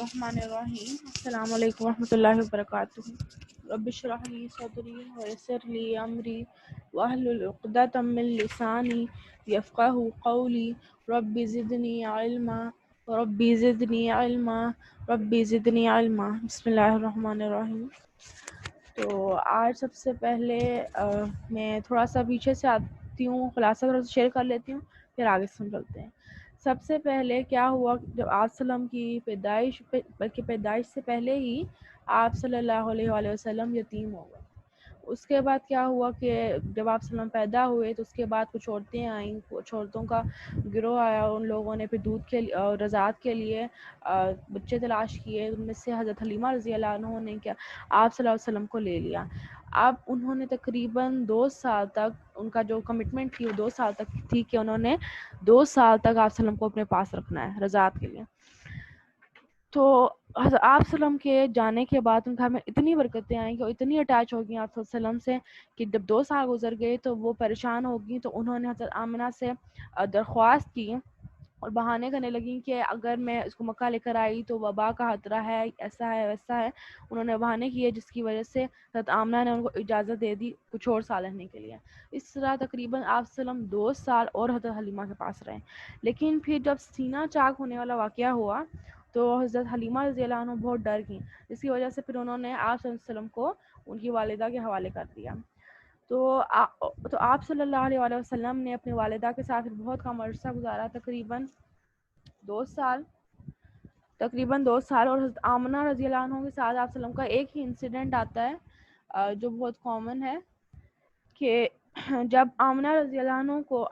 الرحمن الرحیم السلام علیکم ورحمۃ اللہ وبرکاتہ. رب اشرح لی صدری ویسر لی امری واحلل عقدۃ من لسانی یفقہوا قولی. رب زدنی علما ربی زدنی علما ربی زدنی علما. بسم اللہ الرحمن الرحیم. تو آج سب سے پہلے میں تھوڑا سا پیچھے سے آتی ہوں، خلاصہ تھوڑا سا شیئر کر لیتی ہوں، پھر آگے سے چلتے ہیں. سب سے پہلے کیا ہوا، جب آپ وسلم کی پیدائش، بلکہ پیدائش سے پہلے ہی آپ صلی اللہ علیہ وآلہ وسلم یتیم ہو گئے. اس کے بعد کیا ہوا کہ جب آپ وسلم پیدا ہوئے تو اس کے بعد کچھ عورتیں آئیں، کچھ عورتوں کا گروہ آیا. ان لوگوں نے پھر دودھ کے اور رضاعت کے لیے بچے تلاش کیے. ان میں سے حضرت حلیمہ رضی اللہ عنہ نے کیا آپ صلی اللہ علیہ وسلم کو لے لیا. اب انہوں نے تقریباً 2 سال تک، ان کا جو کمٹمنٹ تھی وہ 2 سال تک تھی کہ انہوں نے 2 سال تک آپ وسلم کو اپنے پاس رکھنا ہے رضاعت کے لیے. تو آپ وسلم کے جانے کے بعد ان گھر میں اتنی برکتیں آئیں کہ وہ اتنی اٹیچ ہو گئی آپ وسلم سے کہ جب 2 سال گزر گئے تو وہ پریشان ہو گئی. تو انہوں نے حضرت آمنہ سے درخواست کی اور بہانے کرنے لگیں کہ اگر میں اس کو مکہ لے کر آئی تو وبا کا خطرہ ہے، ایسا ہے ویسا ہے. انہوں نے بہانے کیے جس کی وجہ سے حضرت آمنہ نے ان کو اجازت دے دی کچھ اور سال رہنے کے لیے. اس طرح تقریباً آپ وسلم 2 سال اور حضرت حلیمہ کے پاس رہے. لیکن پھر جب سینہ چاک ہونے والا واقعہ ہوا تو حضرت حلیمہ رضی اللہ عنہ بہت ڈر گئیں، جس کی وجہ سے پھر انہوں نے آپ صلی اللہ علیہ وسلم کو ان کی والدہ کے حوالے کر دیا. تو آپ صلی اللہ علیہ وآلہ وسلم نے اپنی والدہ کے ساتھ بہت کم عرصہ گزارا، تقریباً 2 سال. اور حضرت آمنہ رضی اللہ عنہ کے ساتھ آپ وسلم کا ایک ہی انسیڈنٹ آتا ہے جو بہت کامن ہے کہ جب آمنہ رضی اللہ عنہ کو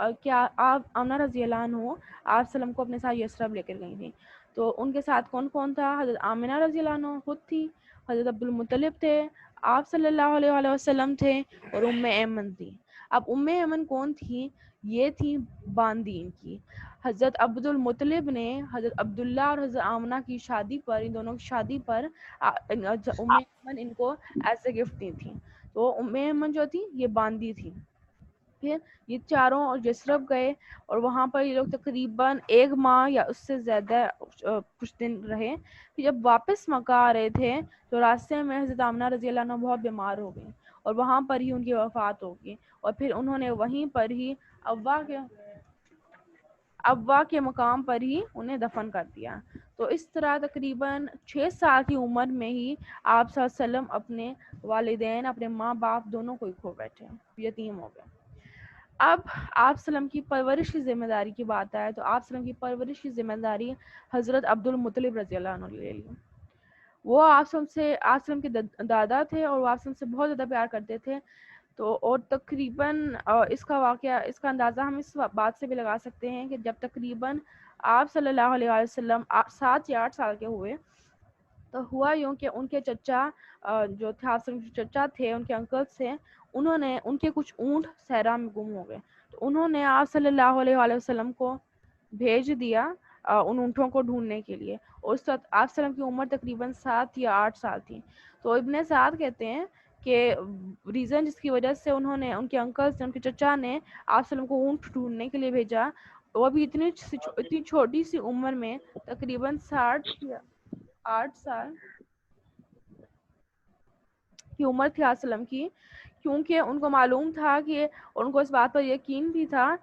آمنہ رضی اللہ عنہ آپ وسلم کو اپنے ساتھ یثرب لے کر گئی تھی. تو ان کے ساتھ کون کون تھا؟ حضرت آمنہ رضی اللہ عنہ خود تھی، حضرت عبد المطلب تھے، آپ صلی اللہ علیہ وآلہ وسلم تھے، اور ام ایمن تھی. اب ام ایمن کون تھی؟ یہ تھی باندین کی. حضرت عبد المطلب نے حضرت عبداللہ اور حضرت آمنہ کی شادی پر، ان دونوں کی شادی پر ام ایمن ان کو ایز اے گفٹ دی تھی. تو ام ایمن جو تھی یہ باندی تھی. پھر یہ چاروں یثرب گئے اور وہاں پر یہ لوگ تقریباً 1 ماہ یا اس سے زیادہ کچھ دن رہے. پھر جب واپس مکہ آ رہے تھے تو راستے میں حضرت آمنہ رضی اللہ عنہ بہت بیمار ہو گئی اور وہاں پر ہی ان کی وفات ہو گئی. اور پھر انہوں نے وہیں پر ہی ابوا کے مقام پر ہی انہیں دفن کر دیا. تو اس طرح تقریباً 6 سال کی عمر میں ہی آپ صلی اللہ علیہ وسلم اپنے والدین، اپنے ماں باپ دونوں کو ہی کھو بیٹھے، یتیم ہو گئے. اب آپ وسلم کی پرورش کی ذمہ داری کی بات آئے تو آپ وسلم کی پرورش کی ذمہ داری حضرت عبد المطلب رضی اللہ عنہ نے لے لی. وہ آپ وسلم کے دادا تھے اور وہ آپ وسلم سے بہت زیادہ پیار کرتے تھے. تو اور تقریباً اس کا واقعہ، اس کا اندازہ ہم اس بات سے بھی لگا سکتے ہیں کہ جب تقریباً آپ صلی اللہ علیہ وسلم 7 یا 8 سال کے ہوئے تو ہوا یوں کہ ان کے چچا جو تھے، آپ وسلم کے چچا تھے، ان کے انکل تھے، انہوں نے ان کے کچھ اونٹ صحرا میں گم ہو گئے. تو انہوں نے آپ صلی اللہ علیہ وآلہ وسلم کو بھیج دیا ان اونٹوں کو ڈھونڈنے کے لیے. اور اس وقت آپ وسلم کی عمر تقریباً 7 یا 8 سال تھی. تو ابن سعد کہتے ہیں کہ ریزن جس کی وجہ سے انہوں نے، ان کے انکل سے، ان کے چچا نے آپ وسلم کو اونٹ ڈھونڈنے کے لیے بھیجا، وہ بھی اتنی چھوٹی سی عمر میں، تقریباً 60 یا 8 سال کی عمر تھی آپ وسلم کی، کیونکہ ان کو معلوم تھا کہ، ان کو اس بات پر یقین بھی تھا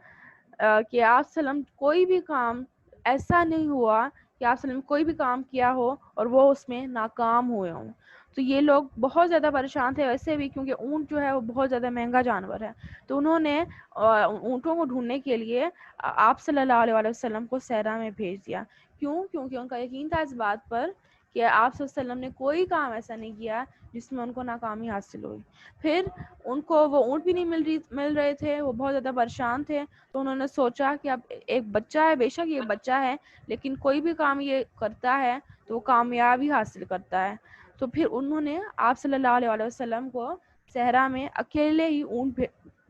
کہ آپ وسلم کوئی بھی کام ایسا نہیں ہوا کہ آپ وسلم کوئی بھی کام کیا ہو اور وہ اس میں ناکام ہوئے ہوں. تو یہ لوگ بہت زیادہ پریشان تھے ویسے بھی، کیونکہ اونٹ جو ہے وہ بہت زیادہ مہنگا جانور ہے. تو انہوں نے اونٹوں کو ڈھونڈنے کے لیے آپ صلی اللہ علیہ وسلم کو صحرا میں بھیج دیا. کیونکہ ان کا یقین تھا اس بات پر کہ آپ صلی اللہ علیہ وسلم نے کوئی کام ایسا نہیں کیا جس میں ان کو ناکامی حاصل ہوئی. پھر ان کو وہ اونٹ بھی نہیں مل رہے تھے، وہ بہت زیادہ پریشان تھے. تو انہوں نے سوچا کہ اب ایک بچہ ہے، بے شک یہ بچہ ہے، لیکن کوئی بھی کام یہ کرتا ہے تو وہ کامیابی حاصل کرتا ہے. تو پھر انہوں نے آپ صلی اللہ علیہ وسلم کو صحرا میں اکیلے ہی اونٹ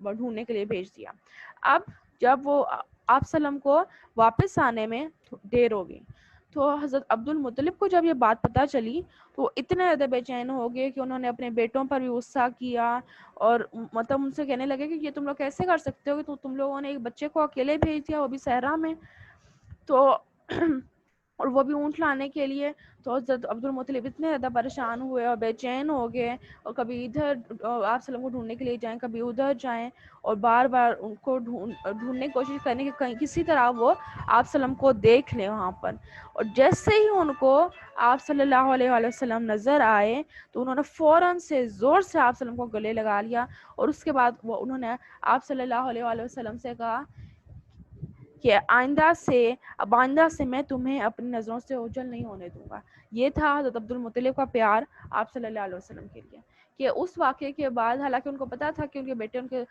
ڈھونڈنے کے لیے بھیج دیا. اب جب وہ آپ وسلم کو واپس آنے میں دیر ہو گئی تو حضرت عبد المطلب کو جب یہ بات پتہ چلی تو اتنے زیادہ بے چین ہو گئے کہ انہوں نے اپنے بیٹوں پر بھی غصہ کیا اور مطلب ان سے کہنے لگے کہ یہ تم لوگ کیسے کر سکتے ہو کہ تم لوگوں نے ایک بچے کو اکیلے بھیج دیا، وہ بھی صحرا میں. تو اور وہ بھی اونٹ لانے کے لیے. تو حضرت عبد المطلب اتنے زیادہ پریشان ہوئے اور بے چین ہو گئے, اور کبھی ادھر آپ سلم کو ڈھونڈنے کے لیے جائیں, کبھی ادھر جائیں, اور بار بار ان کو ڈھونڈنے کی کوشش کرنے کہ کہیں کسی طرح وہ آپ سلم کو دیکھ لیں وہاں پر. اور جیسے ہی ان کو آپ صلی اللہ علیہ وآلہ وسلم نظر آئے تو انہوں نے فوراً سے زور سے آپ سلم کو گلے لگا لیا, اور اس کے بعد وہ انہوں نے آپ صلی اللہ علیہ وآلہ وسلم سے کہا کہ آئندہ سے میں تمہیں اپنی نظروں سے اوجھل نہیں ہونے دوں گا. یہ تھا حضرت عبد المطلب کا پیار آپ صلی اللہ علیہ وسلم کے لیے. کہ اس واقعے کے بعد, حالانکہ ان کو پتا تھا کہ ان کے بیٹے ان کے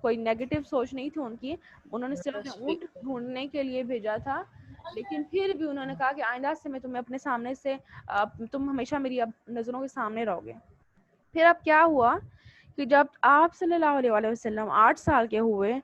کوئی نیگیٹو سوچ نہیں تھی ان کی, انہوں نے صرف اونٹ ڈھونڈنے کے لیے بھیجا تھا, لیکن پھر بھی انہوں نے کہا کہ آئندہ سے میں تمہیں اپنے سامنے سے, تم ہمیشہ میری نظروں کے سامنے رہو گے. پھر اب کیا ہوا کہ جب آپ صلی اللہ علیہ وآلہ وسلم 8 سال کے ہوئے,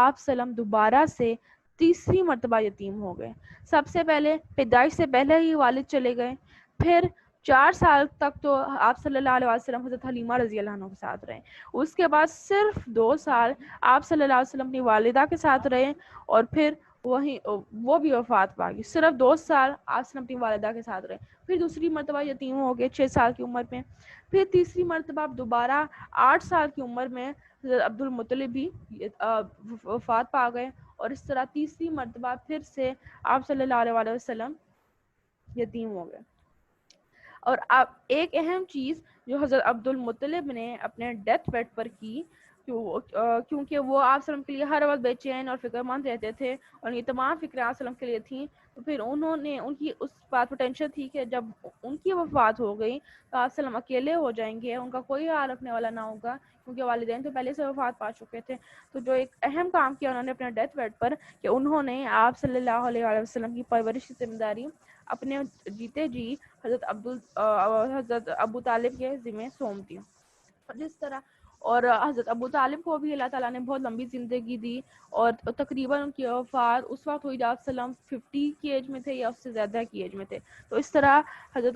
آپ سلم دوبارہ سے تیسری مرتبہ یتیم ہو گئے. سب سے پہلے پیدائش سے پہلے ہی والد چلے گئے, پھر 4 سال تک تو آپ صلی اللہ علیہ وسلم حضرت حلیمہ رضی اللہ عنہ کے ساتھ رہے, اس کے بعد صرف 2 سال آپ صلی اللہ علیہ وسلم اپنی والدہ کے ساتھ رہے, اور پھر وہ بھی وفات پا گئی. صرف 2 سال آپ صلی اللہ علیہ وسلم اپنی والدہ کے ساتھ رہے, پھر دوسری مرتبہ یتیم ہو گئے 6 سال کی عمر میں. پھر تیسری مرتبہ دوبارہ 8 سال کی عمر میں حضرت عبد المطلب بھی وفات پا گئے, اور اس طرح تیسری مرتبہ پھر سے آپ صلی اللہ علیہ وآلہ وسلم یتیم ہو گئے. اور اب ایک اہم چیز جو حضرت عبد المطلب نے اپنے ڈیتھ بیڈ پر کی, کیونکہ وہ آپ وسلم کے لیے ہر وقت بے چین اور فکر مند رہتے تھے, اور یہ تمام فکریں آپ وسلم کے لیے تھیں, تو پھر انہوں نے ان کی اس بات پر ٹینشن تھی کہ جب ان کی وفات ہو گئی تو آپ وسلم اکیلے ہو جائیں گے, ان کا کوئی خیال رکھنے والا نہ ہوگا, کیونکہ والدین تو پہلے سے وفات پا چکے تھے. تو جو ایک اہم کام کیا انہوں نے اپنے ڈیتھ بیڈ پر, کہ انہوں نے آپ صلی اللہ علیہ وآلہ وسلم کی پرورش کی ذمہ داری اپنے جیتے جی حضرت ابو طالب کے ذمہ سونپ دی. جس طرح اور حضرت ابو طالب کو بھی اللہ تعالیٰ نے بہت لمبی زندگی دی, اور تقریباً ان کی وفات اس وقت ہوئی جب آپ وسلم 50 کی ایج میں تھے یا اس سے زیادہ کی ایج میں تھے. تو اس طرح حضرت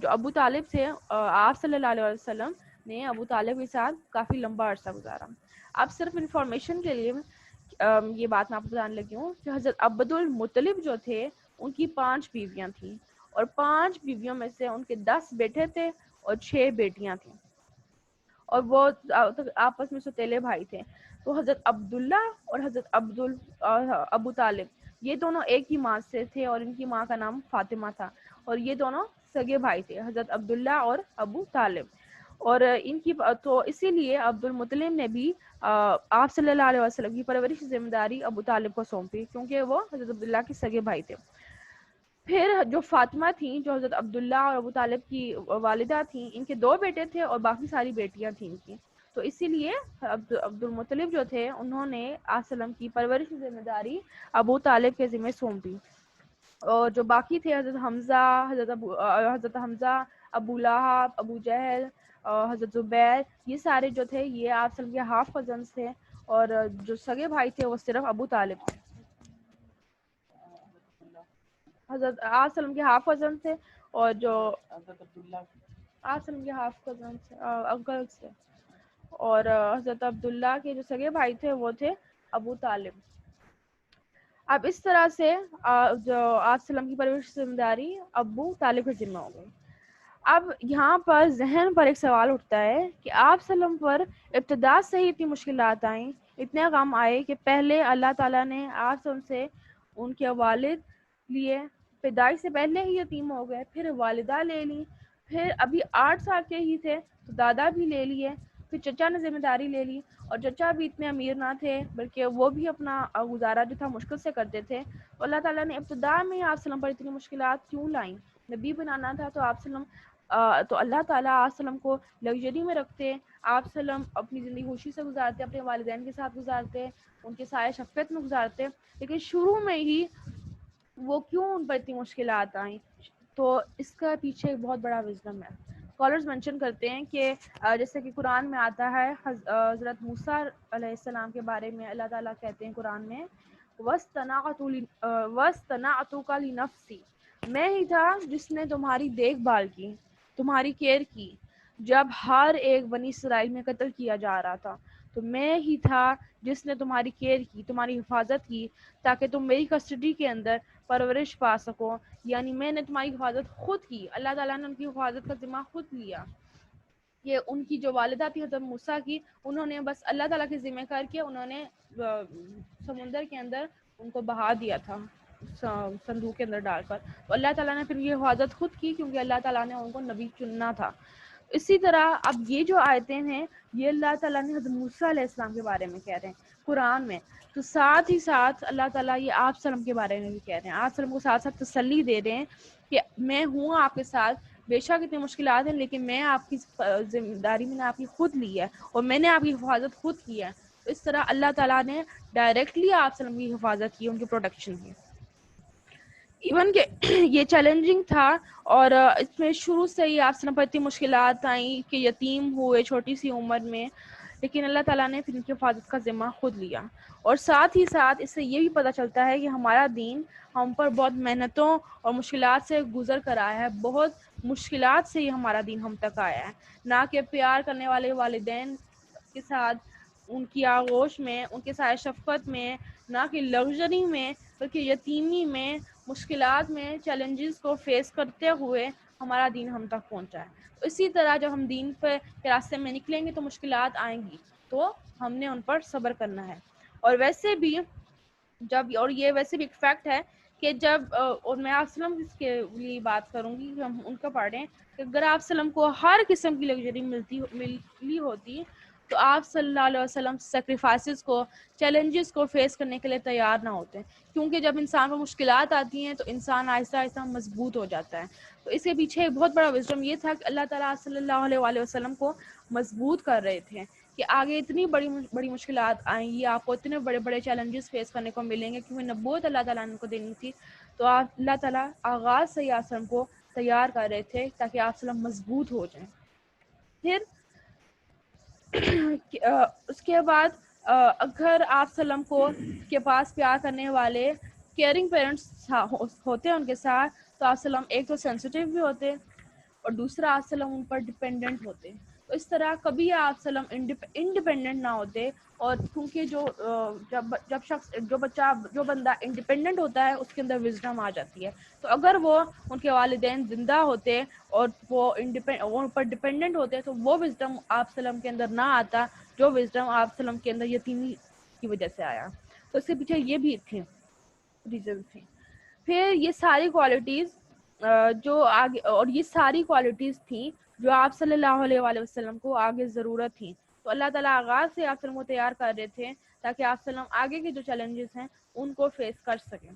جو ابو طالب تھے, آپ صلی اللہ علیہ وسلم نے ابو طالب کے ساتھ کافی لمبا عرصہ گزارا. اب صرف انفارمیشن کے لیے یہ بات میں آپ کو بتانے لگی ہوں کہ حضرت عبد المطلب جو تھے ان کی 5 بیویاں تھیں, اور 5 بیویوں میں سے ان کے 10 بیٹے تھے اور 6 بیٹیاں تھیں, اور وہ آپس میں سوتیلے بھائی تھے. تو حضرت عبداللہ اور حضرت ابو طالب یہ دونوں ایک ہی ماں سے تھے, اور ان کی ماں کا نام فاطمہ تھا, اور یہ دونوں سگے بھائی تھے, حضرت عبداللہ اور ابو طالب. اور ان کی تو اسی لیے عبد المطلب نے بھی آپ صلی اللہ علیہ وسلم کی پرورش کی ذمہ داری ابو طالب کو سونپی, کیونکہ وہ حضرت عبداللہ کے سگے بھائی تھے. پھر جو فاطمہ تھیں, جو حضرت عبداللہ اور ابو طالب کی والدہ تھیں, ان کے 2 بیٹے تھے اور باقی ساری بیٹیاں تھیں ان کی. تو اسی لیے عبد المطلب جو تھے انہوں نے آپ وسلم کی پرورش کی ذمہ داری ابو طالب کے ذمہ سونپی. اور جو باقی تھے حضرت حمزہ, ابو لہب, ابو جہل, حضرت زبیر, یہ سارے جو تھے یہ آپ وسلم کے ہاف کزنس تھے, اور جو سگے بھائی تھے وہ صرف ابو طالب تھے. حضرت آپ وسلم کے ہاف کزن تھے, اور جو آپ وسلم کے ہاف کزن انکل تھے, اور حضرت عبداللہ کے جو سگے بھائی تھے وہ تھے ابو طالب. اب اس طرح سے جو آپ وسلم کی پرورش ذمہ داری ابو طالب کے ذمہ ہو گئی. اب یہاں پر ذہن پر ایک سوال اٹھتا ہے کہ آپ وسلم پر ابتدا سے ہی اتنی مشکلات آئیں, اتنے غم آئے کہ پہلے اللہ تعالیٰ نے آپ وسلم سے ان کے والد لیے, پیدائش سے پہلے ہی یتیم ہو گئے, پھر والدہ لے لی, پھر ابھی 8 سال کے ہی تھے تو دادا بھی لے لیے, پھر چچا نے ذمہ داری لے لی, اور چچا بھی اتنے امیر نہ تھے بلکہ وہ بھی اپنا گزارا جو تھا مشکل سے کرتے تھے. تو اللہ تعالیٰ نے ابتدا میں آپ وسلم پر اتنی مشکلات کیوں لائیں؟ نبی بنانا تھا تو آپ وسلم تو اللہ تعالیٰ آپ وسلم کو لگژری میں رکھتے, آپ وسلم اپنی زندگی خوشی سے گزارتے, اپنے والدین کے ساتھ گزارتے, ان کے سایہ شفقت میں گزارتے, لیکن شروع میں ہی وہ کیوں ان پر اتنی مشکلات آئیں؟ تو اس کا پیچھے ایک بہت بڑا وزڈم ہے. اسکالرز مینشن کرتے ہیں کہ جیسے کہ قرآن میں آتا ہے, حضرت موسیٰ علیہ السلام کے بارے میں اللہ تعالیٰ کہتے ہیں قرآن میں, وَاسْتَنَعْتُكَ لِنَفْسِي, میں ہی تھا جس نے تمہاری دیکھ بھال کی, تمہاری کیئر کی, جب ہر ایک بنی اسرائیل میں قتل کیا جا رہا تھا تو میں ہی تھا جس نے تمہاری کیئر کی, تمہاری حفاظت کی, تاکہ تم میری کسٹڈی کے اندر پرورش پا سکو، یعنی میں نے تمہاری حفاظت خود کی. اللہ تعالیٰ نے ان کی حفاظت کا ذمہ خود لیا. یہ ان کی جو والدہ تھی حضرت موسیٰ کی، انہوں نے بس اللہ تعالیٰ کے ذمہ کر کے انہوں نے سمندر کے اندر ان کو بہا دیا تھا صندوق کے اندر ڈال کر. تو اللہ تعالیٰ نے پھر یہ حفاظت خود کی کیونکہ اللہ تعالیٰ نے ان کو نبی چننا تھا. اسی طرح اب یہ جو آیتیں ہیں یہ اللہ تعالیٰ نے حضرت موسیٰ علیہ السلام کے بارے میں کہہ رہے ہیں قرآن میں. تو ساتھ ہی ساتھ اللہ تعالیٰ یہ آپ سلم کے بارے میں بھی کہہ رہے ہیں. آپ سلم کو ساتھ ساتھ تسلی دے رہے ہیں کہ میں ہوں آپ کے ساتھ، بے شک اتنی مشکلات ہیں لیکن میں آپ کی ذمہ داری میں نے آپ کی خود لی ہے اور میں نے آپ کی حفاظت خود کی ہے. تو اس طرح اللہ تعالیٰ نے ڈائریکٹلی آپ سلم کی حفاظت کی، ان کی پروٹیکشن کی. ایون کہ یہ چیلنجنگ تھا اور اس میں شروع سے ہی آپ سلم پر اتنی مشکلات آئیں کہ یتیم ہوئے چھوٹی سی عمر میں، لیکن اللہ تعالیٰ نے پھر ان کی حفاظت کا ذمہ خود لیا. اور ساتھ ہی ساتھ اس سے یہ بھی پتہ چلتا ہے کہ ہمارا دین ہم پر بہت محنتوں اور مشکلات سے گزر کر آیا ہے. بہت مشکلات سے یہ ہمارا دین ہم تک آیا ہے. نہ کہ پیار کرنے والے والدین کے ساتھ ان کی آغوش میں، ان کے سائے شفقت میں، نہ کہ لگژری میں، بلکہ یتیمی میں، مشکلات میں، چیلنجز کو فیس کرتے ہوئے ہمارا دین ہم تک پہنچا ہے. اسی طرح جب ہم دین پہ کے راستے میں نکلیں گے تو مشکلات آئیں گی، تو ہم نے ان پر صبر کرنا ہے. اور ویسے بھی اور یہ ویسے بھی ایک فیکٹ ہے کہ جب اور میں آپ سلم کے لیے بات کروں گی کہ ہم ان کا پڑھیں کہ اگر آپ سلم کو ہر قسم کی لگژری ملی ہوتی تو آپ صلی اللہ علیہ وسلم سیکریفائسز کو، چیلنجز کو فیس کرنے کے لیے تیار نہ ہوتے. کیونکہ جب انسان کو مشکلات آتی ہیں تو انسان آہستہ آہستہ مضبوط ہو جاتا ہے. تو اس کے پیچھے ایک بہت بڑا وزڈم یہ تھا کہ اللہ تعالیٰ صلی اللہ علیہ وسلم کو مضبوط کر رہے تھے کہ آگے اتنی بڑی مشکلات آئیں گی، آپ کو اتنے بڑے بڑے چیلنجز فیس کرنے کو ملیں گے کیونکہ نبوت اللہ تعالیٰ نے ان کو دینی تھی. تو اللہ تعالیٰ آغاز سے ہی آپ سلم کو تیار کر رہے تھے تاکہ آپ سلم مضبوط ہو جائیں. پھر اس کے بعد اگر آپ سلم کو کے پاس پیار کرنے والے کیئرنگ پیرنٹس ہوتے ہیں ان کے ساتھ، تو آپ سلم ایک تو سینسیٹیو بھی ہوتے اور دوسرا آپ سلم ان پر ڈپینڈنٹ ہوتے. تو اس طرح کبھی آپ سلم انڈیپینڈنٹ نہ ہوتے. اور کیونکہ جو بندہ انڈیپینڈنٹ ہوتا ہے اس کے اندر وزڈم آ جاتی ہے. تو اگر وہ ان کے والدین زندہ ہوتے اور وہ ان پر ڈپینڈنٹ ہوتے تو وہ وزڈم آپ سلم کے اندر نہ آتا جو وزڈم آپ سلم کے اندر یتیمی کی وجہ سے آیا. تو اس کے پیچھے یہ بھی تھے ریزن تھے. پھر یہ ساری کوالٹیز جو آگے، اور یہ ساری کوالٹیز تھیں جو آپ صلی اللہ علیہ وآلہ وسلم کو آگے ضرورت تھی. تو اللہ تعالیٰ آغاز سے آپ سلم کو تیار کر رہے تھے تاکہ آپ سلم آگے کے جو چیلنجز ہیں ان کو فیس کر سکیں.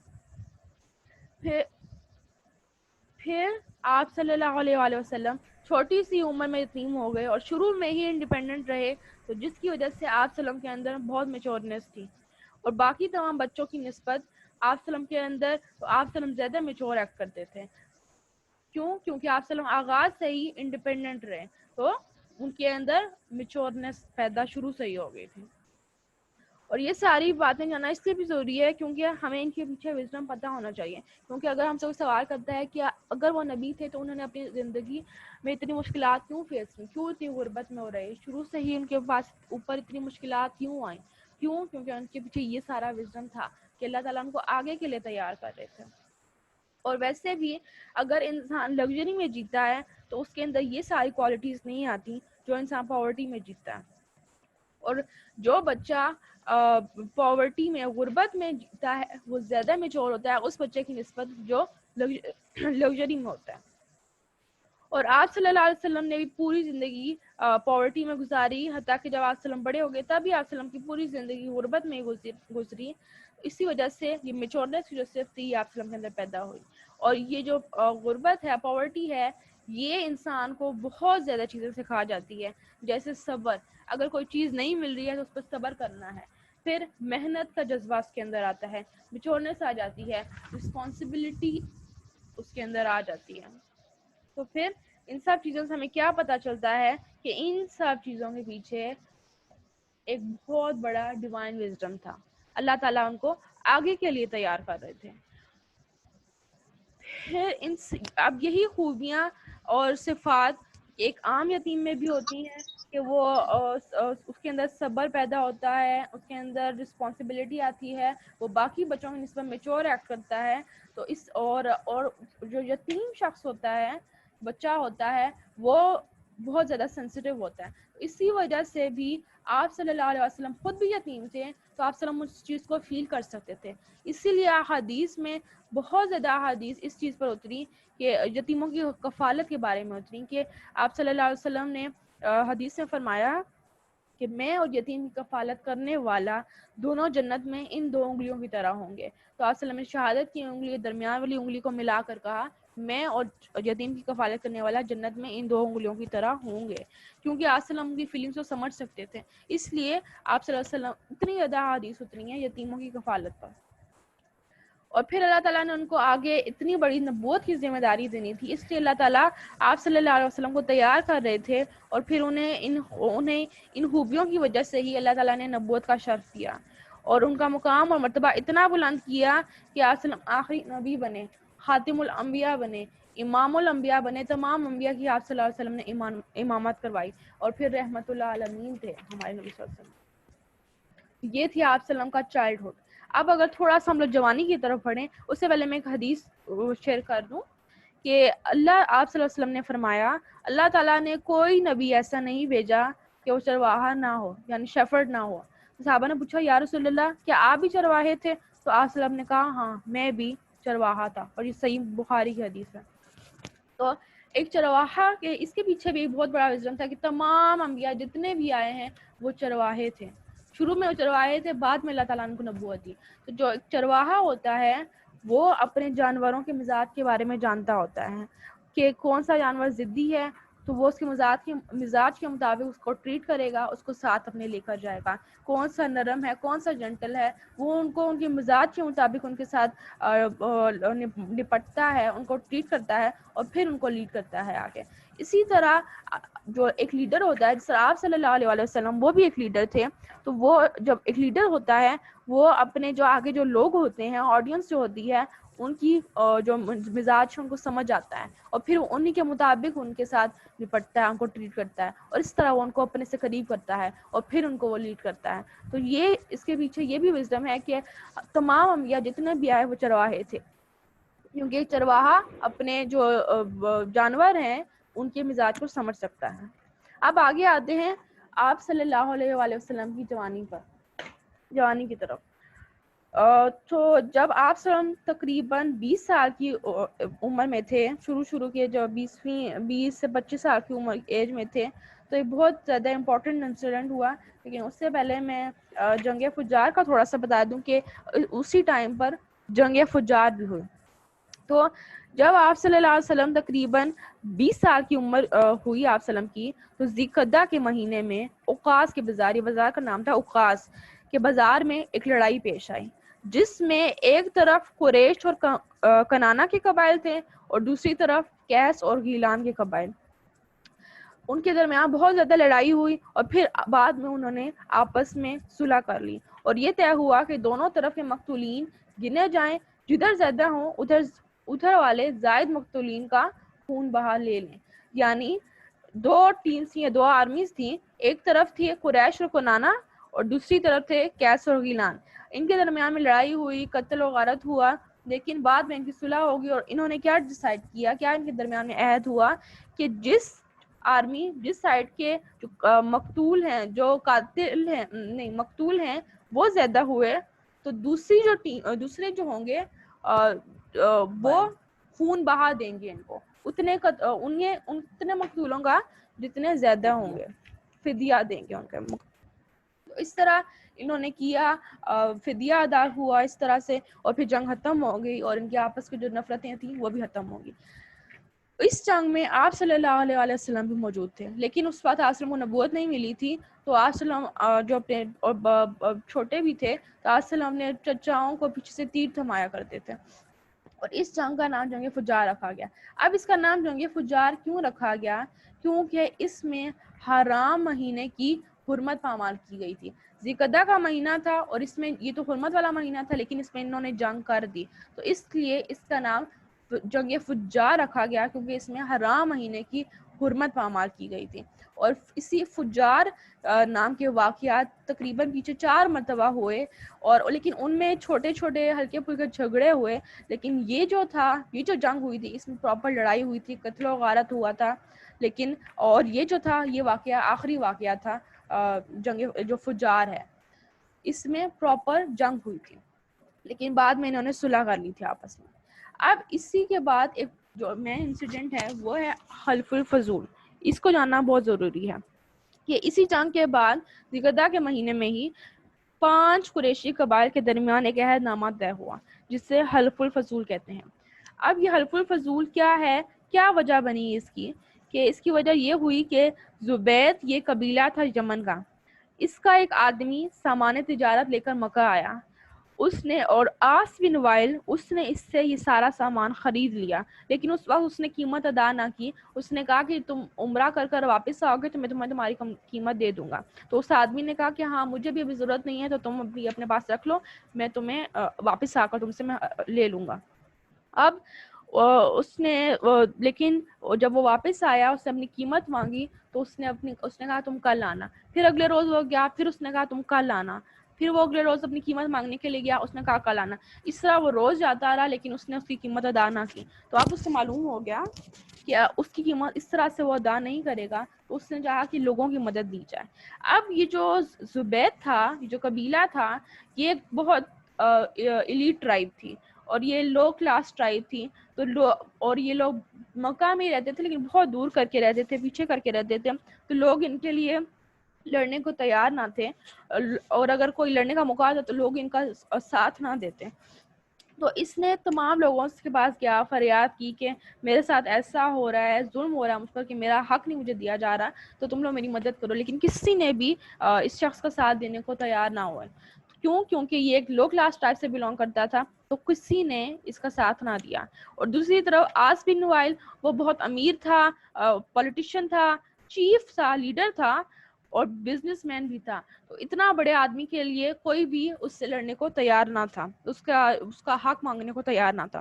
پھر آپ صلی اللہ علیہ وآلہ وسلم چھوٹی سی عمر میں یتیم ہو گئے اور شروع میں ہی انڈیپینڈنٹ رہے، تو جس کی وجہ سے آپ سلم کے اندر بہت میچورنس تھی اور باقی تمام بچوں کی نسبت آپ سلم کے اندر آپ سلم زیادہ میچور ایکٹ کرتے تھے. کیونکہ آپ سلم آغاز سے ہی انڈیپینڈنٹ رہے تو ان کے اندر میچورنس پیدا شروع سے ہی ہو گئی تھی. اور یہ ساری باتیں جاننا اس لیے بھی ضروری ہے کیونکہ ہمیں ان کے پیچھے وزڈم پتہ ہونا چاہیے. کیونکہ اگر ہم سے کوئی سوال کرتا ہے کہ اگر وہ نبی تھے تو انہوں نے اپنی زندگی میں اتنی مشکلات کیوں فیس کی، کیوں اتنی غربت میں ہو رہے، شروع سے ہی ان کے پاس اوپر اتنی مشکلات کیوں آئیں، کیونکہ ان کے پیچھے یہ سارا وزڈم تھا کہ اللہ تعالیٰ ان کو آگے کے لیے تیار کر رہے تھے. اور ویسے بھی اگر انسان لگژری میں جیتا ہے تو اس کے اندر یہ ساری کوالٹیز نہیں آتی جو انسان پاورٹی میں جیتا ہے. اور جو بچہ پاورٹی میں، غربت میں جیتا ہے وہ زیادہ میچور ہوتا ہے اس بچے کی نسبت جو لگژری میں ہوتا ہے. اور آپ صلی اللہ علیہ وسلم نے بھی پوری زندگی پاورٹی میں گزاری، حتیٰ کہ جب آپ سلم بڑے ہو گئے تب بھی آپ سلم کی پوری زندگی غربت میں گزری. اسی وجہ سے یہ میچورنس جو صرف تھی آپ سلم کے اندر پیدا ہوئی. اور یہ جو غربت ہے، پاورٹی ہے، یہ انسان کو بہت زیادہ چیزیں سکھا جاتی ہے. جیسے صبر، اگر کوئی چیز نہیں مل رہی ہے تو اس پر صبر کرنا ہے. پھر محنت کا جذبہ اس کے اندر آتا ہے، میچورنس آ جاتی ہے، رسپانسبلٹی اس کے اندر آ جاتی ہے. تو پھر ان سب چیزوں سے ہمیں کیا پتہ چلتا ہے کہ ان سب چیزوں کے پیچھے ایک بہت بڑا ڈیوائن وزڈم تھا. اللہ تعالیٰ ان کو آگے کے لیے تیار کر رہے تھے. پھر اب یہی خوبیاں اور صفات ایک عام یتیم میں بھی ہوتی ہیں کہ وہ اس کے اندر صبر پیدا ہوتا ہے، اس کے اندر رسپانسبلٹی آتی ہے، وہ باقی بچوں کی نسبت میچور ایکٹ کرتا ہے. تو اس اور جو یتیم شخص ہوتا ہے، بچہ ہوتا ہے، وہ بہت زیادہ سینسیٹیو ہوتا ہے. اسی وجہ سے بھی آپ صلی اللہ علیہ وسلم خود بھی یتیم تھے، تو آپ صلی اللہ علیہ وسلم اس چیز کو فیل کر سکتے تھے. اسی لیے احادیث میں بہت زیادہ احادیث اس چیز پر اتری کہ یتیموں کی کفالت کے بارے میں اتری، کہ آپ صلی اللہ علیہ وسلم نے حدیث میں فرمایا کہ میں اور یتیم کی کفالت کرنے والا دونوں جنت میں ان 2 انگلیوں کی طرح ہوں گے. تو آپ صلی اللہ علیہ وسلم نے شہادت کی انگلی، درمیان والی انگلی کو ملا کر کہا میں اور یتیم کی کفالت کرنے والا جنت میں ان 2 انگلیوں کی طرح ہوں گے، کیونکہ آپ صلی اللہ علیہ وسلم کی فیلنگس کو سمجھ سکتے تھے. اس لیے آپ صلی اللہ علیہ وسلم اتنی زیادہ حدیث اتری ہیں یتیموں کی کفالت پر. اور پھر اللہ تعالیٰ نے ان کو آگے اتنی بڑی نبوت کی ذمہ داری دینی تھی، اس لیے اللہ تعالیٰ آپ صلی اللہ علیہ وسلم کو تیار کر رہے تھے، اور پھر انہیں ان خوبیوں کی وجہ سے ہی اللہ تعالیٰ نے نبوت کا شرف دیا اور ان کا مقام اور مرتبہ اتنا بلند کیا کہ آپ صلی اللہ علیہ وسلم آخری نبی بنے، خاتم الانبیاء بنے، امام الانبیاء بنے. تمام انبیاء کی آپ صلی اللہ علیہ وسلم نے امامت کروائی، اور پھر رحمت اللہ عالمین تھے ہمارے نبی صلی اللہ علیہ وسلم. یہ تھی آپ صلی اللہ علیہ وسلم کا چائلڈ ہوڈ. اب اگر تھوڑا سا ہم لوگ جوانی کی طرف پڑھیں، اس سے پہلے میں ایک حدیث شیئر کر دوں کہ آپ صلی اللہ علیہ وسلم نے فرمایا اللہ تعالیٰ نے کوئی نبی ایسا نہیں بھیجا کہ وہ چرواہا نہ ہو، یعنی شیفرڈ نہ ہو. صحابہ نے پوچھا یا رسول اللہ کیا آپ بھی چرواہے تھے؟ تو آپ صلی اللہ علیہ وسلم نے کہا ہاں میں بھی چرواہا تھا، اور یہ صحیح بخاری کی حدیث ہے. تو ایک چرواہا کے اس کے پیچھے بھی ایک بہت بڑا وزڈم تھا کہ تمام انبیاء جتنے بھی آئے ہیں وہ چرواہے تھے. شروع میں وہ چرواہے تھے، بعد میں اللہ تعالیٰ نے ان کو نبوت دی. تو جو ایک چرواہا ہوتا ہے وہ اپنے جانوروں کے مزاج کے بارے میں جانتا ہوتا ہے کہ کون سا جانور ضدی ہے، تو وہ اس کے مزاج کے مطابق اس کو ٹریٹ کرے گا، اس کو ساتھ اپنے لے کر جائے گا. کون سا نرم ہے، کون سا جنٹل ہے، وہ ان کو ان کے مزاج کے مطابق ان کے ساتھ نپٹتا ہے، ان کو ٹریٹ کرتا ہے، اور پھر ان کو لیڈ کرتا ہے آگے. اسی طرح جو ایک لیڈر ہوتا ہے، جس طرح آپ صلی اللہ علیہ وسلم وہ بھی ایک لیڈر تھے، تو وہ جب ایک لیڈر ہوتا ہے وہ اپنے جو آگے جو لوگ ہوتے ہیں، آڈینس جو ہوتی ہے، ان کی جو مزاج ہے ان کو سمجھ آتا ہے، اور پھر انہی کے مطابق ان کے ساتھ نپٹتا ہے، ان کو ٹریٹ کرتا ہے، اور اس طرح وہ ان کو اپنے سے قریب کرتا ہے، اور پھر ان کو وہ لیڈ کرتا ہے. تو یہ اس کے پیچھے یہ بھی وزڈم ہے کہ تمام انبیاء جتنے بھی آئے وہ چرواہے تھے، کیونکہ چرواہا اپنے جو جانور ہیں ان کے مزاج کو سمجھ سکتا ہے. اب آگے آتے ہیں آپ صلی اللہ علیہ وآلہ وسلم کی جوانی کی طرف. تو جب آپ صلی اللہ علیہ وسلم تقریباً 20 سال کی عمر میں تھے، شروع کے جو 20 سے 25 سال کی عمر ایج میں تھے، تو ایک بہت زیادہ امپورٹنٹ انسیڈنٹ ہوا. لیکن اس سے پہلے میں جنگ فجار کا تھوڑا سا بتا دوں کہ اسی ٹائم پر جنگ فجار بھی ہوئی. تو جب آپ صلی اللہ علیہ وسلم تقریباً 20 سال کی عمر ہوئی آپ صلی اللہ علیہ وسلم کی، تو ذی-القعدہ کے مہینے میں اوقاس کے بازار، یہ بازار کا نام تھا اوقاس کے بازار میں ایک لڑائی پیش آئی، جس میں ایک طرف قریش اور کنانا کے قبائل تھے، اور دوسری طرف کیس اور غیلان کے قبائل. ان کے درمیان بہت زیادہ لڑائی ہوئی، اور پھر بعد میں انہوں نے آپس میں صلح کر لی، اور یہ طے ہوا کہ دونوں طرف کے مقتولین گنے جائیں، جدھر زیادہ ہوں ادھر والے زائد مقتولین کا خون بہا لے لیں. یعنی 2 ٹیمز تھیں یا 2 آرمیز تھیں، ایک طرف تھی قریش اور کنانا، اور دوسری طرف تھے کیس اور غیلان. ان کے درمیان میں لڑائی ہوئی، قتل و غارت ہوا، لیکن بعد میں ان کی صلح ہوگی. اور انہوں نے کیا ڈیسائیڈ کیا، کیا ان کے درمیان میں عہد ہوا کہ جس سائڈ کے جو مقتول ہیں، جو قاتل ہیں نہیں مقتول ہیں، وہ زیادہ ہوئے، تو دوسرے جو ہوں گے وہ خون بہا دیں گے ان کو، اتنے مقتولوں کا جتنے زیادہ ہوں گے، فدیہ دیں گے ان کا. اس طرح انہوں نے کیا، فدیہ ادا ہوا اس طرح سے، اور پھر جنگ ختم ہو گئی، اور ان کے آپس کی جو نفرتیں تھیں وہ بھی ختم ہو گئی. اس جنگ میں آپ صلی اللہ علیہ وسلم بھی موجود تھے، لیکن اس وقت آپ صلی اللہ علیہ وسلم کو نبوت نہیں ملی تھی. تو آپ صلی اللہ علیہ وسلم جو اپنے چھوٹے بھی تھے، تو آپ صلی اللہ علیہ وسلم نے چچاؤں کو پیچھے سے تیر تھمایا کرتے تھے، اور اس جنگ کا نام جنگ فجار رکھا گیا. اب اس کا نام جنگ فجار کیوں رکھا گیا؟ کیونکہ اس میں حرام مہینے کی حرمت پامال کی گئی تھی. ذی-القعدہ کا مہینہ تھا، اور اس میں یہ تو حرمت والا مہینہ تھا، لیکن اس میں انہوں نے جنگ کر دی، تو اس لیے اس کا نام جنگ فجار رکھا گیا کیونکہ اس میں حرام مہینے کی حرمت پامال کی گئی تھی. اور اسی فجار نام کے واقعات تقریباً پیچھے 4 مرتبہ ہوئے، اور لیکن ان میں چھوٹے چھوٹے ہلکے پھلکے جھگڑے ہوئے، لیکن یہ جو تھا، یہ جو جنگ ہوئی تھی اس میں پراپر لڑائی ہوئی تھی، قتل و غارت ہوا تھا. لیکن اور یہ جو تھا یہ واقعہ آخری واقعہ تھا جنگ جو فجار ہے، اس میں پراپر جنگ ہوئی تھی، لیکن بعد میں انہوں نے صلح کر لی تھی آپس میں. اب اسی کے بعد ایک جو مین انسیڈنٹ ہے وہ ہے حلف الفضول. اس کو جاننا بہت ضروری ہے کہ اسی جنگ کے بعد ذی کے مہینے میں ہی 5 قریشی قبائل کے درمیان ایک عہد نامہ طے ہوا جس سے حلف الفضول کہتے ہیں. اب یہ حلف الفضول کیا ہے، کیا وجہ بنی اس کی؟ کہ اس کی وجہ یہ ہوئی کہ زبید یہ قبیلہ تھا یمن کا، اس کا ایک آدمی سامان تجارت لے کر مکہ آیا، اس نے اور آس بن وائل اس نے اس سے یہ سارا سامان خرید لیا، لیکن اس وقت اس نے قیمت ادا نہ کی. اس نے کہا کہ تم عمرہ کر کر واپس آؤ گے تو میں تمہیں تمہاری قیمت دے دوں گا. تو اس آدمی نے کہا کہ ہاں مجھے بھی ابھی ضرورت نہیں ہے تو تم ابھی اپنے پاس رکھ لو، میں تمہیں واپس آ کر تم سے میں لے لوں گا. اب اس نے لیکن جب وہ واپس آیا اس نے اپنی قیمت مانگی تو اس نے کہا تم کل آنا. پھر اگلے روز وہ گیا، پھر اس نے کہا تم کل آنا. پھر وہ اگلے روز اپنی قیمت مانگنے کے لیے گیا، اس نے کہا کل آنا. اس طرح وہ روز جاتا رہا لیکن اس نے اس کی قیمت ادا نہ کی. تو اب اس سے معلوم ہو گیا کہ اس کی قیمت اس طرح سے وہ ادا نہیں کرے گا، تو اس نے چاہا کہ لوگوں کی مدد دی جائے. اب یہ جو زبید تھا، یہ جو قبیلہ تھا، یہ بہت ایلیٹ ٹرائب تھی اور یہ لو کلاس ٹرائب تھی. اور یہ لوگ مکہ میں رہتے تھے لیکن بہت دور کر کے رہتے تھے، پیچھے کر کے رہتے تھے، تو لوگ ان کے لیے لڑنے کو تیار نہ تھے، اور اگر کوئی لڑنے کا موقع آتا تو لوگ ان کا ساتھ نہ دیتے. تو اس نے تمام لوگوں کے پاس گیا، فریاد کی کہ میرے ساتھ ایسا ہو رہا ہے، ظلم ہو رہا ہے مجھ پر کہ میرا حق نہیں مجھے دیا جا رہا، تو تم لوگ میری مدد کرو. لیکن کسی نے بھی اس شخص کا ساتھ دینے کو تیار نہ ہوئے. کیوں؟ کیونکہ یہ ایک لو کلاس ٹائپ سے بلونگ کرتا تھا، تو کسی نے اس کا ساتھ نہ دیا. اور دوسری طرف آس بن وائل وہ بہت امیر تھا، پولیٹیشین تھا، چیف تھا، لیڈر تھا اور بزنس مین بھی تھا. تو اتنا بڑے آدمی کے لیے کوئی بھی اس سے لڑنے کو تیار نہ تھا، اس کا حق مانگنے کو تیار نہ تھا.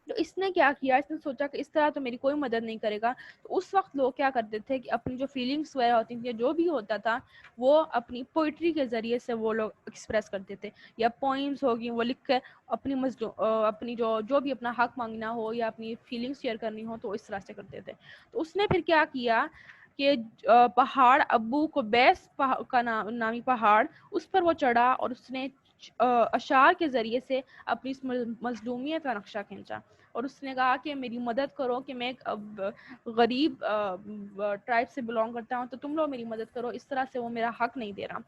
تو اس نے کیا کیا، اس نے سوچا کہ اس طرح تو میری کوئی مدد نہیں کرے گا. تو اس وقت لوگ کیا کرتے تھے کہ اپنی جو فیلنگس وغیرہ ہوتی تھیں، جو بھی ہوتا تھا وہ اپنی پوئٹری کے ذریعے سے وہ لوگ ایکسپریس کرتے تھے، یا پوئمز ہوگی وہ لکھ کر اپنی جو بھی اپنا حق مانگنا ہو یا اپنی فیلنگس شیئر کرنی ہو تو اس طرح سے کرتے تھے. تو اس نے پھر کیا کیا کہ پہاڑ ابو قبیس کا نامی پہاڑ، اس پر وہ چڑھا اور اس نے اشعار کے ذریعے سے اپنی اس مظلومیت کا نقشہ کھینچا. اور اس نے کہا کہ میری مدد کرو کہ میں ایک غریب ٹرائب سے بلونگ کرتا ہوں، تو تم لوگ میری مدد کرو، اس طرح سے وہ میرا حق نہیں دے رہا.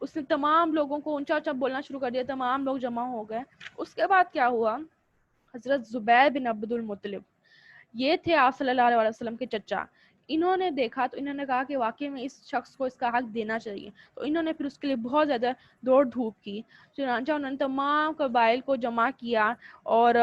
اس نے تمام لوگوں کو اونچا اونچا بولنا شروع کر دیا، تمام لوگ جمع ہو گئے. اس کے بعد کیا ہوا، حضرت زبیر بن عبد المطلب، یہ تھے آپ صلی اللہ علیہ وسلم کے چچا. انہوں نے دیکھا تو انہوں نے کہا کہ واقعی میں اس شخص کو اس کا حق دینا چاہیے. تو انہوں نے پھر اس کے لیے بہت زیادہ دوڑ دھوپ کی. چنانچہ انہوں نے تمام قبائل کو جمع کیا، اور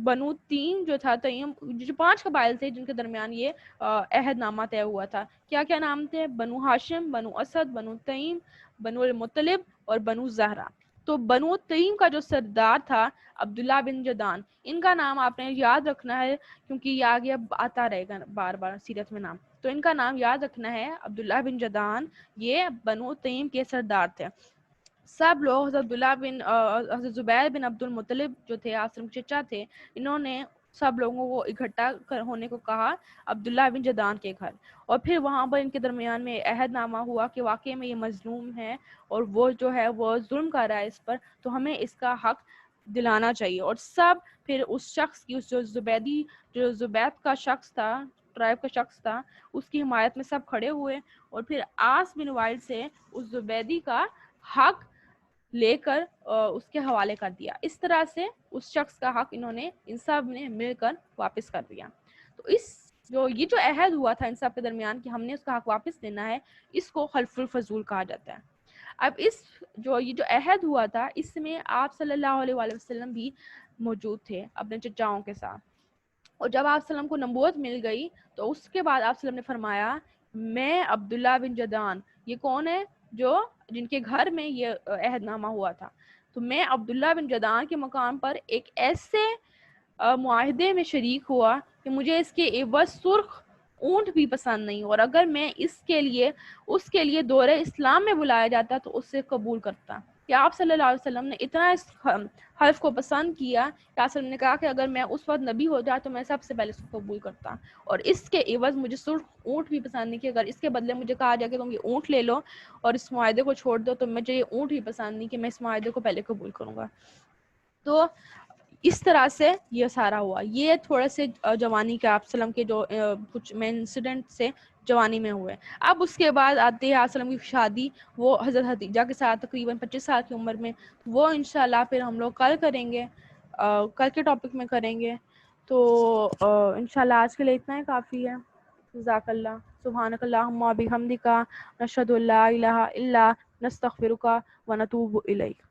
بنو تیم جو تھا، تیم جو 5 قبائل تھے جن کے درمیان یہ عہد نامہ طے ہوا تھا. کیا کیا نام تھے؟ بنو ہاشم، بنو اسد، بنو تیم، بنو المطلب اور بنو زہرا. تو بنو تیم کا جو سردار تھا عبداللہ بن جدان، ان کا نام آپ نے یاد رکھنا ہے کیونکہ یہ آگے اب آتا رہے گا بار بار سیرت میں نام. تو ان کا نام یاد رکھنا ہے، عبداللہ بن جدان، یہ بنو تیم کے سردار تھے. سب لوگ حضرت زبیر بن عبد المطلب جو تھے آسرم چچا تھے، انہوں نے سب لوگوں کو اکٹھا ہونے کو کہا عبداللہ بن جدان کے گھر. اور پھر وہاں پر ان کے درمیان میں عہد نامہ ہوا کہ واقعی میں یہ مظلوم ہے اور وہ جو ہے وہ ظلم کر رہا ہے اس پر، تو ہمیں اس کا حق دلانا چاہیے. اور سب پھر اس شخص کی، اس جو زبید کا شخص تھا، ٹرائب کا شخص تھا، اس کی حمایت میں سب کھڑے ہوئے اور پھر آس بن وائل سے اس زبیدی کا حق لے کر اس کے حوالے کر دیا. اس طرح سے اس شخص کا حق انہوں نے ان سب نے مل کر واپس کر دیا. تو یہ جو عہد ہوا تھا ان سب کے درمیان کہ ہم نے اس کا حق واپس دینا ہے، اس کو حلف الفضول کہا جاتا ہے. اب یہ جو عہد ہوا تھا اس میں آپ صلی اللہ علیہ وآلہ وسلم بھی موجود تھے اپنے چچاؤں کے ساتھ. اور جب آپ صلی اللہ علیہ وسلم کو نبوت مل گئی تو اس کے بعد آپ صلی اللہ علیہ وسلم نے فرمایا، میں عبداللہ بن جدان، یہ کون ہے؟ جن کے گھر میں یہ عہد نامہ ہوا تھا. تو میں عبداللہ بن جدان کے مقام پر ایک ایسے معاہدے میں شریک ہوا کہ مجھے اس کے عوض سرخ اونٹ بھی پسند نہیں، اور اگر میں اس کے لیے دور اسلام میں بلایا جاتا تو اس سے قبول کرتا. کہ آپ صلی اللہ علیہ وسلم نے اتنا اس حلف کو پسند کیا کہ آپ نے کہا کہ اگر میں اس وقت نبی ہو جاتا تو میں سب سے پہلے اس کو قبول کرتا، اور اس کے عوض مجھے سرخ اونٹ بھی پسند نہیں، کہ اگر اس کے بدلے مجھے کہا جائے کہ تم یہ اونٹ لے لو اور اس معاہدے کو چھوڑ دو تو مجھے یہ اونٹ بھی پسند نہیں کہ میں اس معاہدے کو پہلے قبول کروں گا. تو اس طرح سے یہ سارا ہوا. یہ تھوڑے سے جوانی کے آپ وسلم کے جو کچھ مین انسیڈنٹ سے جوانی میں ہوئے. اب اس کے بعد آتے ہیں آپ وسلم کی شادی، وہ حضرت خدیجہ کے ساتھ تقریباً 25 سال کی عمر میں. وہ انشاءاللہ پھر ہم لوگ کل کریں گے، کل کے ٹاپک میں کریں گے. تو انشاءاللہ آج کے لیے اتنا ہی کافی ہے. جزاک اللہ. سبحانک اللہم و بحمدک، نشہد ان لا الہ الا نستغفرک و نتوب الیک.